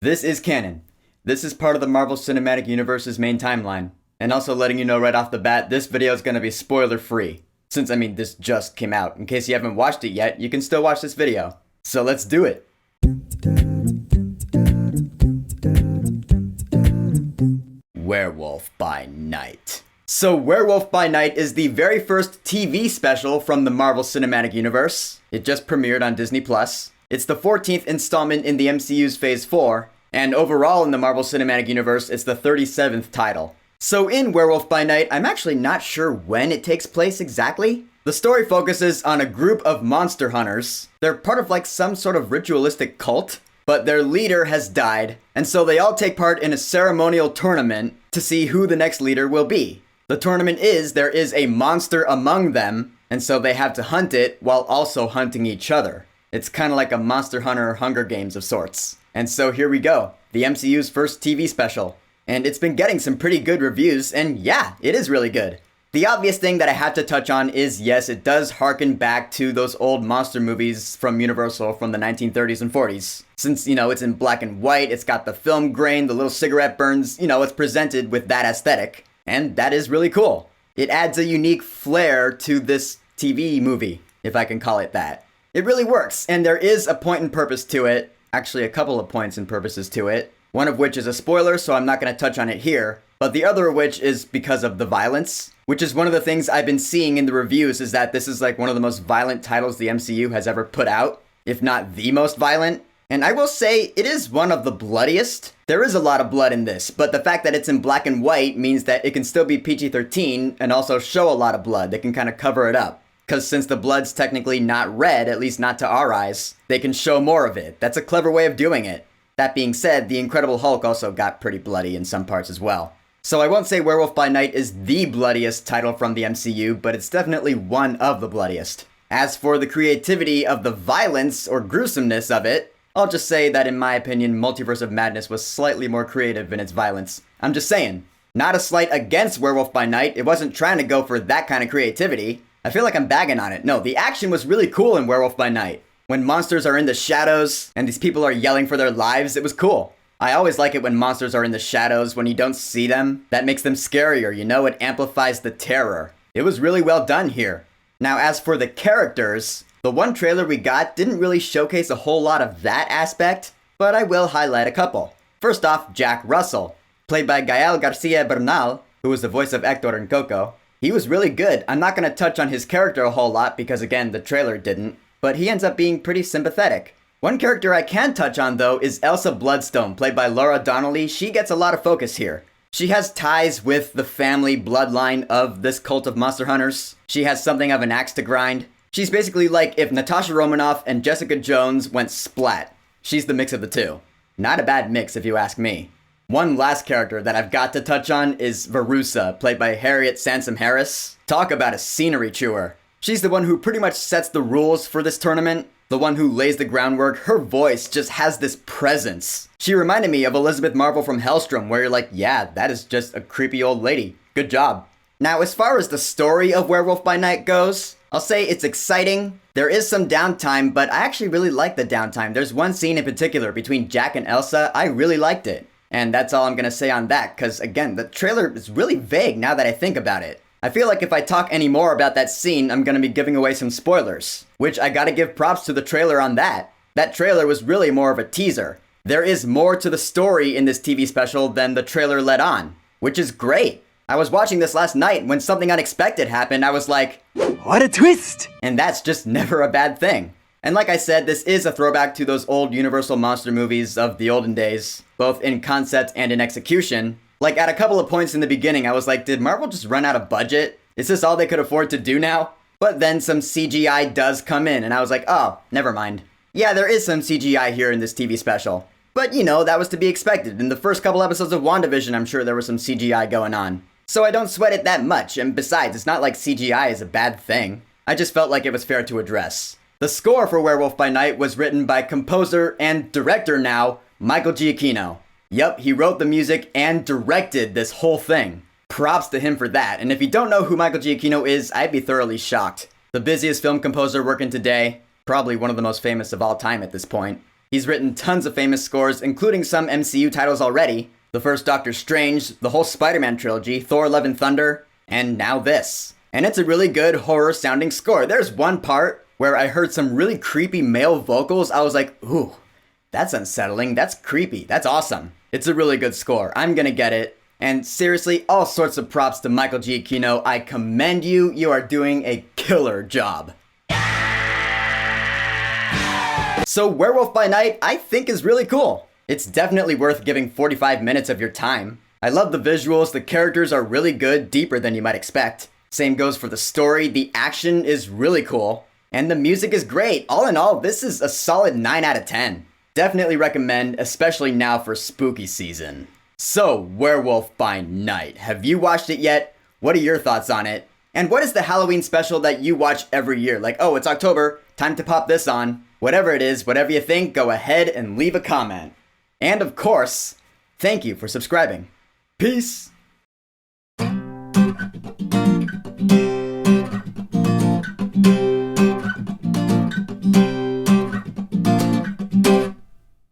This is canon. This is part of the Marvel Cinematic Universe's main timeline. And also letting you know right off the bat, this video is going to be spoiler free. Since, this just came out. In case you haven't watched it yet, you can still watch this video. So let's do it. Werewolf by Night. So Werewolf by Night is the very first TV special from the Marvel Cinematic Universe. It just premiered on Disney+. It's the 14th installment in the MCU's Phase 4, and overall in the Marvel Cinematic Universe, it's the 37th title. So in Werewolf by Night, I'm actually not sure when it takes place exactly. The story focuses on a group of monster hunters. They're part of like some sort of ritualistic cult, but their leader has died, and so they all take part in a ceremonial tournament to see who the next leader will be. The tournament is, there is a monster among them, and so they have to hunt it while also hunting each other. It's kind of like a Monster Hunter Hunger Games of sorts. And so here we go, the MCU's first TV special. And it's been getting some pretty good reviews, and yeah, it is really good. The obvious thing that I have to touch on is, yes, it does harken back to those old monster movies from Universal from the 1930s and 40s. Since, it's in black and white, it's got the film grain, the little cigarette burns, it's presented with that aesthetic. And that is really cool. It adds a unique flair to this TV movie, if I can call it that. It really works, and there is a point and purpose to it. Actually, a couple of points and purposes to it. One of which is a spoiler, so I'm not going to touch on it here. But the other of which is because of the violence, which is one of the things I've been seeing in the reviews, is that this is like one of the most violent titles the MCU has ever put out, if not the most violent. And I will say, it is one of the bloodiest. There is a lot of blood in this, but the fact that it's in black and white means that it can still be PG-13 and also show a lot of blood. They can kind of cover it up. Because since the blood's technically not red, at least not to our eyes, they can show more of it. That's a clever way of doing it. That being said, the Incredible Hulk also got pretty bloody in some parts as well. So I won't say Werewolf by Night is the bloodiest title from the MCU, but it's definitely one of the bloodiest. As for the creativity of the violence or gruesomeness of it, I'll just say that in my opinion, Multiverse of Madness was slightly more creative in its violence. I'm just saying. Not a slight against Werewolf by Night, it wasn't trying to go for that kind of creativity. I feel like I'm bagging on it. No, the action was really cool in Werewolf by Night. When monsters are in the shadows and these people are yelling for their lives, it was cool. I always like it when monsters are in the shadows, when you don't see them. That makes them scarier, it amplifies the terror. It was really well done here. Now, as for the characters, the one trailer we got didn't really showcase a whole lot of that aspect, but I will highlight a couple. First off, Jack Russell, played by Gael Garcia Bernal, who was the voice of Hector in Coco. He was really good. I'm not going to touch on his character a whole lot because, again, the trailer didn't, but he ends up being pretty sympathetic. One character I can touch on, though, is Elsa Bloodstone, played by Laura Donnelly. She gets a lot of focus here. She has ties with the family bloodline of this cult of monster hunters. She has something of an axe to grind. She's basically like if Natasha Romanoff and Jessica Jones went splat. She's the mix of the two. Not a bad mix, if you ask me. One last character that I've got to touch on is Verussa, played by Harriet Sansom Harris. Talk about a scenery chewer. She's the one who pretty much sets the rules for this tournament. The one who lays the groundwork. Her voice just has this presence. She reminded me of Elizabeth Marvel from Hellstrom, where you're like, yeah, that is just a creepy old lady. Good job. Now, as far as the story of Werewolf by Night goes, I'll say it's exciting. There is some downtime, but I actually really like the downtime. There's one scene in particular between Jack and Elsa. I really liked it. And that's all I'm going to say on that, because again, the trailer is really vague now that I think about it. I feel like if I talk any more about that scene, I'm going to be giving away some spoilers, which I gotta give props to the trailer on that. That trailer was really more of a teaser. There is more to the story in this TV special than the trailer let on, which is great. I was watching this last night when something unexpected happened. I was like, what a twist! And that's just never a bad thing. And like I said, this is a throwback to those old Universal monster movies of the olden days, both in concept and in execution. Like, at a couple of points in the beginning, I was like, did Marvel just run out of budget? Is this all they could afford to do now? But then some CGI does come in, and I was like, oh, never mind. Yeah, there is some CGI here in this TV special. But, that was to be expected. In the first couple episodes of WandaVision, I'm sure there was some CGI going on. So I don't sweat it that much, and besides, it's not like CGI is a bad thing. I just felt like it was fair to address. The score for Werewolf by Night was written by composer and director now, Michael Giacchino. Yup, he wrote the music and directed this whole thing. Props to him for that, and if you don't know who Michael Giacchino is, I'd be thoroughly shocked. The busiest film composer working today, probably one of the most famous of all time at this point. He's written tons of famous scores, including some MCU titles already. The first Doctor Strange, the whole Spider-Man trilogy, Thor Love and Thunder, and now this. And it's a really good horror-sounding score. There's one part where I heard some really creepy male vocals. I was like, ooh, that's unsettling, that's creepy, that's awesome. It's a really good score. I'm gonna get it. And seriously, all sorts of props to Michael Giacchino. I commend you. You are doing a killer job. So Werewolf by Night, I think is really cool. It's definitely worth giving 45 minutes of your time. I love the visuals, the characters are really good, deeper than you might expect. Same goes for the story, the action is really cool. And the music is great. All in all, this is a solid 9 out of 10. Definitely recommend, especially now for spooky season. So, Werewolf by Night. Have you watched it yet? What are your thoughts on it? And what is the Halloween special that you watch every year? Like, oh, it's October, time to pop this on. Whatever it is, whatever you think, go ahead and leave a comment. And of course, thank you for subscribing. Peace!